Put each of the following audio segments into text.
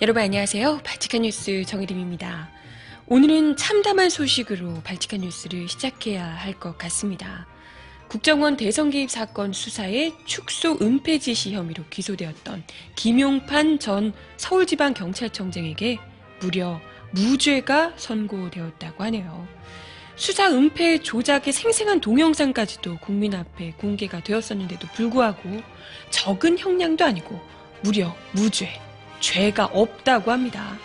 여러분 안녕하세요. 발칙한 뉴스 정혜림입니다. 오늘은 참담한 소식으로 발칙한 뉴스를 시작해야 할 것 같습니다. 국정원 대선 개입 사건 수사에 축소 은폐 지시 혐의로 기소되었던 김용판 전 서울지방경찰청장에게 무려 무죄가 선고되었다고 하네요. 수사 은폐 조작의 생생한 동영상까지도 국민 앞에 공개가 되었었는데도 불구하고 적은 형량도 아니고 무려 무죄. 죄가 없다고 합니다.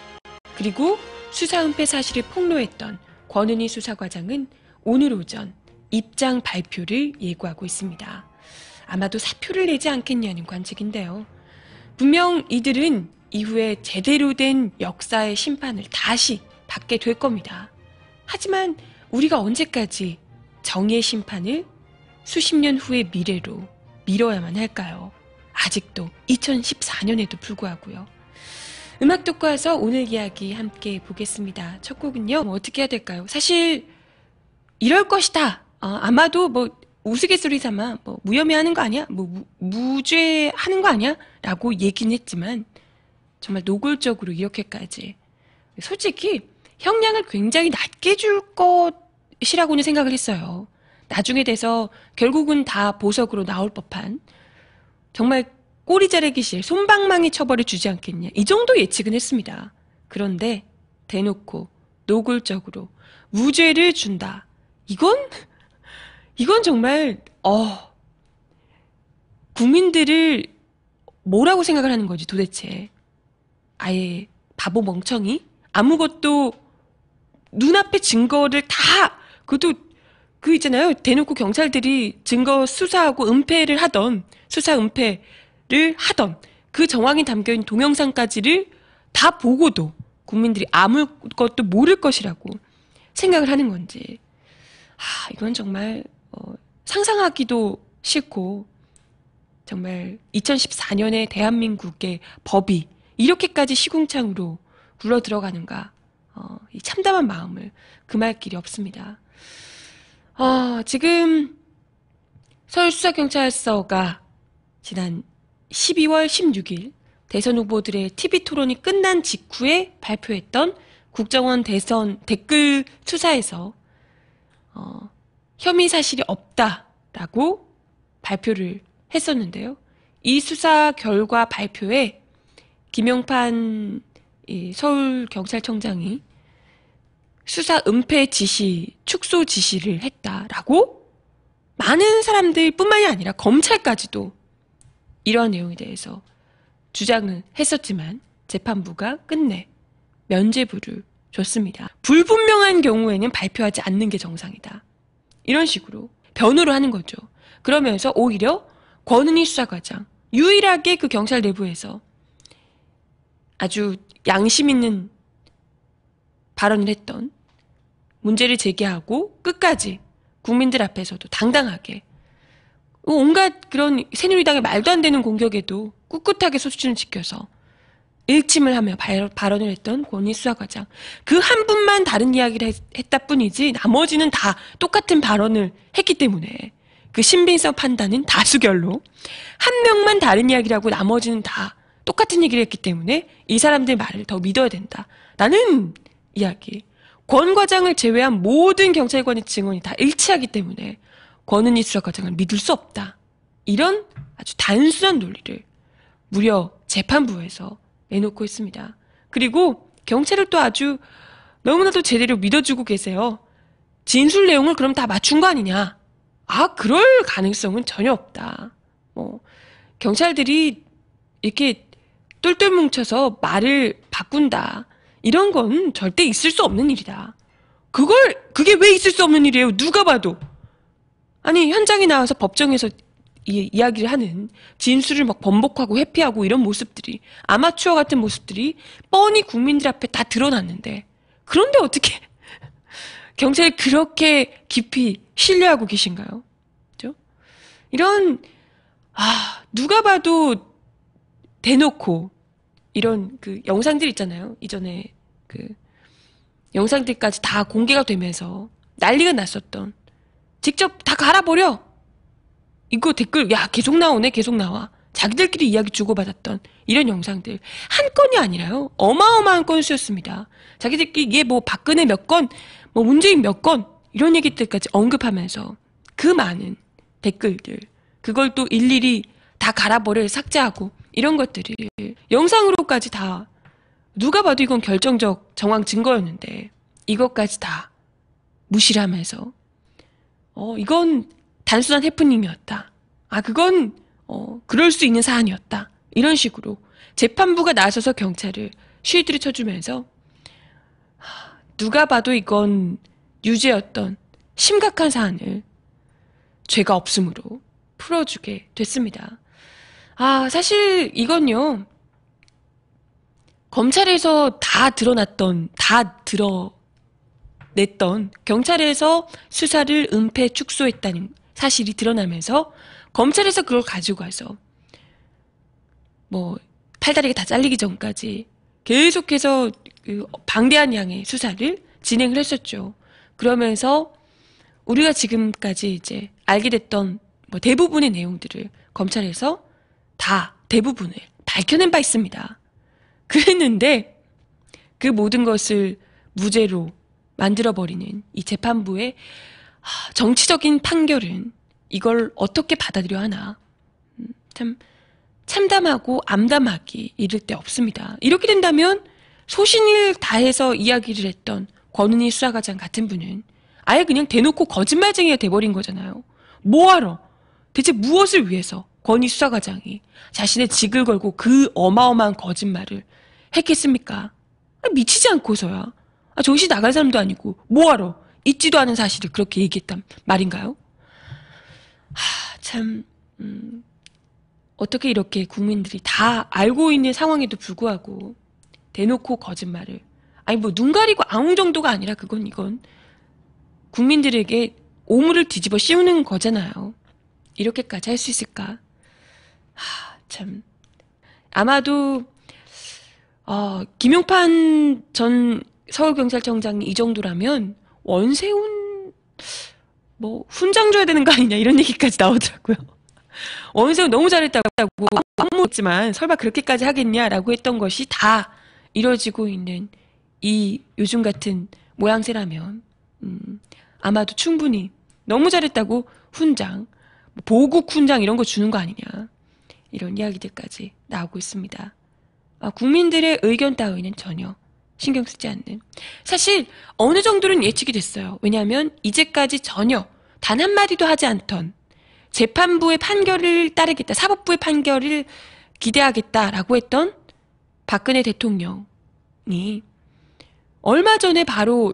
그리고 수사 은폐 사실을 폭로했던 권은희 수사과장은 오늘 오전 입장 발표를 예고하고 있습니다. 아마도 사표를 내지 않겠냐는 관측인데요. 분명 이들은 이후에 제대로 된 역사의 심판을 다시 받게 될 겁니다. 하지만 우리가 언제까지 정의의 심판을 수십 년 후의 미래로 미뤄야만 할까요? 아직도 2014년에도 불구하고요. 음악 듣고 와서 오늘 이야기 함께 보겠습니다. 첫 곡은요. 어떻게 해야 될까요? 사실 이럴 것이다. 아마도 우스갯소리 삼아 무혐의하는 거 아니야? 무죄하는 거 아니야? 라고 얘기는 했지만 정말 노골적으로 이렇게까지 솔직히 형량을 굉장히 낮게 줄 것이라고는 생각을 했어요. 나중에 돼서 결국은 다 보석으로 나올 법한 정말 꼬리 자르기 싫 솜방망이 처벌을 주지 않겠냐 이 정도 예측은 했습니다. 그런데 대놓고 노골적으로 무죄를 준다. 이건 정말 국민들을 뭐라고 생각을 하는 거지 도대체. 아예 바보 멍청이? 아무것도 눈앞에 증거를 다 그것도 그 있잖아요. 대놓고 경찰들이 증거 수사하고 은폐를 하던 수사 은폐를 하던 그 정황이 담겨있는 동영상까지를 다 보고도 국민들이 아무것도 모를 것이라고 생각을 하는 건지 이건 정말 상상하기도 싫고 정말 2014년에 대한민국의 법이 이렇게까지 시궁창으로 굴러 들어가는가 이 참담한 마음을 금할 길이 없습니다. 지금 서울수사경찰서가 지난 12월 16일 대선 후보들의 TV토론이 끝난 직후에 발표했던 국정원 대선 댓글 수사에서 혐의 사실이 없다라고 발표를 했었는데요. 이 수사 결과 발표에 김용판 서울경찰청장이 수사 은폐 지시, 축소 지시를 했다라고 많은 사람들 뿐만이 아니라 검찰까지도 이러한 내용에 대해서 주장을 했었지만 재판부가 끝내 면죄부를 줬습니다. 불분명한 경우에는 발표하지 않는 게 정상이다. 이런 식으로 변호를 하는 거죠. 그러면서 오히려 권은희 수사과장 유일하게 그 경찰 내부에서 아주 양심 있는 발언을 했던 문제를 제기하고 끝까지 국민들 앞에서도 당당하게 온갖 그런 새누리당의 말도 안 되는 공격에도 꿋꿋하게 소신을 지켜서 일침을 하며 발언을 했던 권은희 수사과장. 그 한 분만 다른 이야기를 했다 뿐이지 나머지는 다 똑같은 발언을 했기 때문에 그 신빙성 판단은 다수결로 한 명만 다른 이야기를 하고 나머지는 다 똑같은 얘기를 했기 때문에 이 사람들 말을 더 믿어야 된다. 라는 이야기. 권 과장을 제외한 모든 경찰관의 증언이 다 일치하기 때문에 권은희 수사과장을 믿을 수 없다. 이런 아주 단순한 논리를 무려 재판부에서 내놓고 있습니다. 그리고 경찰을 또 아주 너무나도 제대로 믿어주고 계세요. 진술 내용을 그럼 다 맞춘 거 아니냐. 그럴 가능성은 전혀 없다. 경찰들이 이렇게 똘똘 뭉쳐서 말을 바꾼다. 이런 건 절대 있을 수 없는 일이다. 그게 왜 있을 수 없는 일이에요? 누가 봐도. 아니, 현장에 나와서 법정에서 이야기를 하는 진술을 막 번복하고 회피하고 이런 모습들이 아마추어 같은 모습들이 뻔히 국민들 앞에 다 드러났는데 그런데 어떻게 경찰이 그렇게 깊이 신뢰하고 계신가요? 그죠? 이런 누가 봐도 대놓고 이런 그 영상들 있잖아요. 이전에 그 영상들까지 다 공개가 되면서 난리가 났었던 직접 다 갈아버려. 이거 댓글 계속 나오네. 계속 나와. 자기들끼리 이야기 주고받았던 이런 영상들 한 건이 아니라요. 어마어마한 건수였습니다. 자기들끼리 얘 뭐 박근혜 몇 건, 뭐 문재인 몇 건 이런 얘기들까지 언급하면서 그 많은 댓글들 그걸 또 일일이 다 갈아버려 삭제하고 이런 것들을 영상으로까지 다 누가 봐도 이건 결정적 정황 증거였는데 이것까지 다 무시를 하면서 이건 단순한 해프닝이었다. 그건 그럴 수 있는 사안이었다. 이런 식으로 재판부가 나서서 경찰을 쉴드를 쳐주면서 누가 봐도 이건 유죄였던 심각한 사안을 죄가 없음으로 풀어주게 됐습니다. 사실 이건요. 검찰에서 다 드러냈던 경찰에서 수사를 은폐 축소했다는 사실이 드러나면서 검찰에서 그걸 가지고 와서 뭐 팔다리가 다 잘리기 전까지 계속해서 그 방대한 양의 수사를 진행을 했었죠. 그러면서 우리가 지금까지 이제 알게 됐던 뭐 대부분의 내용들을 검찰에서 다 대부분을 밝혀낸 바 있습니다. 그랬는데 그 모든 것을 무죄로 만들어버리는 이 재판부의 정치적인 판결은 이걸 어떻게 받아들여 하나. 참 참담하고 암담하기 이를 데 없습니다. 이렇게 된다면 소신을 다해서 이야기를 했던 권은희 수사과장 같은 분은 아예 그냥 대놓고 거짓말쟁이가 돼버린 거잖아요. 뭐하러? 대체 무엇을 위해서 권은희 수사과장이 자신의 직을 걸고 그 어마어마한 거짓말을 했겠습니까? 미치지 않고서야. 정신 나갈 사람도 아니고 뭐하러 있지도 않은 사실을 그렇게 얘기했단 말인가요? 참 어떻게 이렇게 국민들이 다 알고 있는 상황에도 불구하고 대놓고 거짓말을 뭐 눈 가리고 아웅 정도가 아니라 이건 국민들에게 오물을 뒤집어 씌우는 거잖아요. 이렇게까지 할 수 있을까? 참 아마도 김용판 전 서울경찰청장이 이 정도라면 원세훈 뭐 훈장 줘야 되는 거 아니냐 이런 얘기까지 나오더라고요. 원세훈 너무 잘했다고 안 먹었지만 설마 그렇게까지 하겠냐라고 했던 것이 다 이루어지고 있는 이 요즘 같은 모양새라면 아마도 충분히 너무 잘했다고 훈장, 보국 훈장 이런 거 주는 거 아니냐 이런 이야기들까지 나오고 있습니다. 국민들의 의견 따위는 전혀 신경 쓰지 않는. 사실 어느 정도는 예측이 됐어요. 왜냐하면 이제까지 전혀 단 한마디도 하지 않던 재판부의 판결을 따르겠다, 사법부의 판결을 기대하겠다라고 했던 박근혜 대통령이 얼마 전에 바로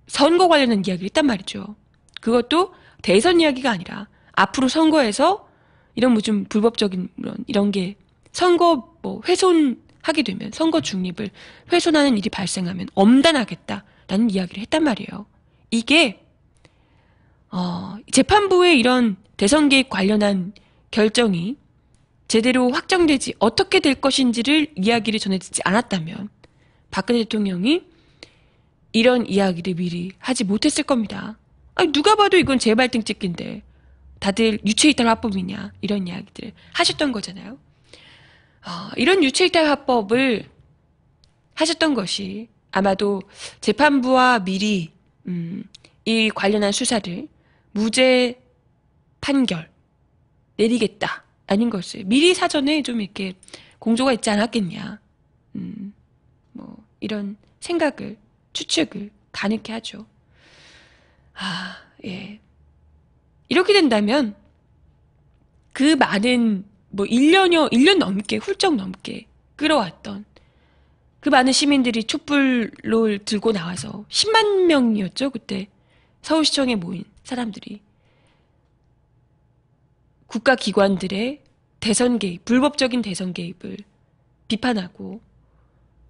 선거 관련한 이야기를 했단 말이죠. 그것도 대선 이야기가 아니라 앞으로 선거에서 이런 뭐 좀 불법적인 이런 게 선거 뭐 훼손하게 되면 선거 중립을 훼손하는 일이 발생하면 엄단하겠다라는 이야기를 했단 말이에요. 이게 재판부의 이런 대선 개입 관련한 결정이 제대로 확정되지 어떻게 될 것인지를 이야기를 전해주지 않았다면 박근혜 대통령이 이런 이야기를 미리 하지 못했을 겁니다. 누가 봐도 이건 재발등 찍기인데 다들 유체이탈 화법이냐 이런 이야기들을 하셨던 거잖아요. 이런 유체이탈 화법을 하셨던 것이 아마도 재판부와 미리 이 관련한 수사를 무죄 판결 내리겠다 아닌 것을 미리 사전에 좀 이렇게 공조가 있지 않았겠냐 뭐 이런 생각을 추측을 가능케 하죠. 예. 이렇게 된다면 그 많은 뭐 1년 넘게 훌쩍 넘게 끌어왔던 그 많은 시민들이 촛불을 들고 나와서 10만 명이었죠 그때 서울시청에 모인 사람들이 국가기관들의 대선 개입, 불법적인 대선 개입을 비판하고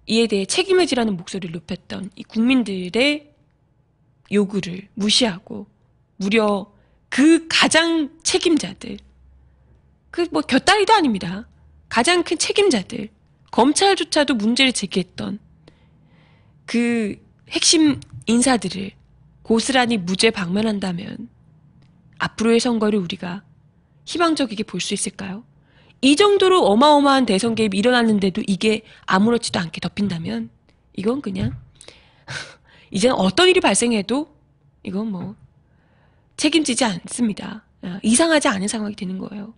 이에 대해 책임을 지라는 목소리를 높였던 이 국민들의 요구를 무시하고 무려 그 가장 책임자들, 그 뭐 곁다리도 아닙니다. 가장 큰 책임자들, 검찰조차도 문제를 제기했던 그 핵심 인사들을 고스란히 무죄 방면한다면 앞으로의 선거를 우리가 희망적이게 볼 수 있을까요? 이 정도로 어마어마한 대선 개입이 일어났는데도 이게 아무렇지도 않게 덮인다면 이건 그냥 이제는 어떤 일이 발생해도 이건 뭐 책임지지 않습니다. 이상하지 않은 상황이 되는 거예요.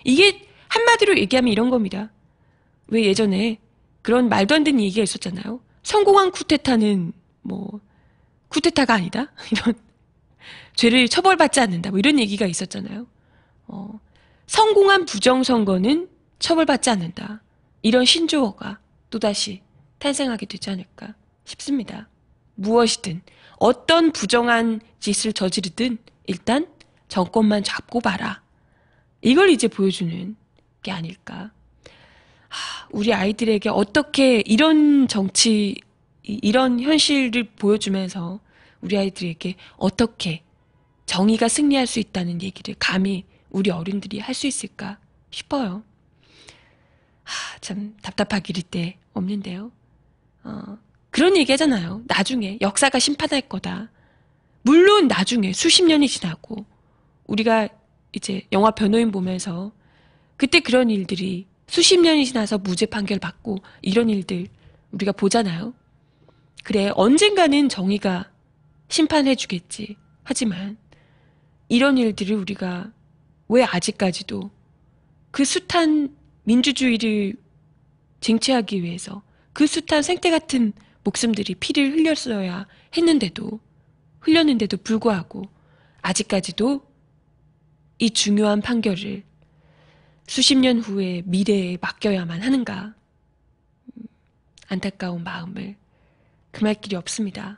이게 한마디로 얘기하면 이런 겁니다. 왜 예전에 그런 말도 안 되는 얘기가 있었잖아요. 성공한 쿠데타는 뭐 쿠데타가 아니다? 이런 죄를 처벌받지 않는다. 뭐 이런 얘기가 있었잖아요. 성공한 부정선거는 처벌받지 않는다. 이런 신조어가 또다시 탄생하게 되지 않을까 싶습니다. 무엇이든 어떤 부정한 짓을 저지르든 일단 정권만 잡고 봐라. 이걸 이제 보여주는 게 아닐까. 우리 아이들에게 어떻게 이런 정치, 이런 현실을 보여주면서 우리 아이들에게 어떻게 정의가 승리할 수 있다는 얘기를 감히 우리 어른들이 할 수 있을까 싶어요. 참 답답하기 이때 없는데요. 그런 얘기 하잖아요. 나중에 역사가 심판할 거다. 물론 나중에 수십 년이 지나고 우리가 이제 영화 변호인 보면서 그때 그런 일들이 수십 년이 지나서 무죄 판결 받고 이런 일들 우리가 보잖아요. 그래, 언젠가는 정의가 심판해 주겠지. 하지만 이런 일들을 우리가 왜 아직까지도 그 숱한 민주주의를 쟁취하기 위해서 그 숱한 생태 같은 목숨들이 피를 흘렸는데도 불구하고 아직까지도 이 중요한 판결을 수십 년 후의 미래에 맡겨야만 하는가. 안타까운 마음을 금할 길이 없습니다.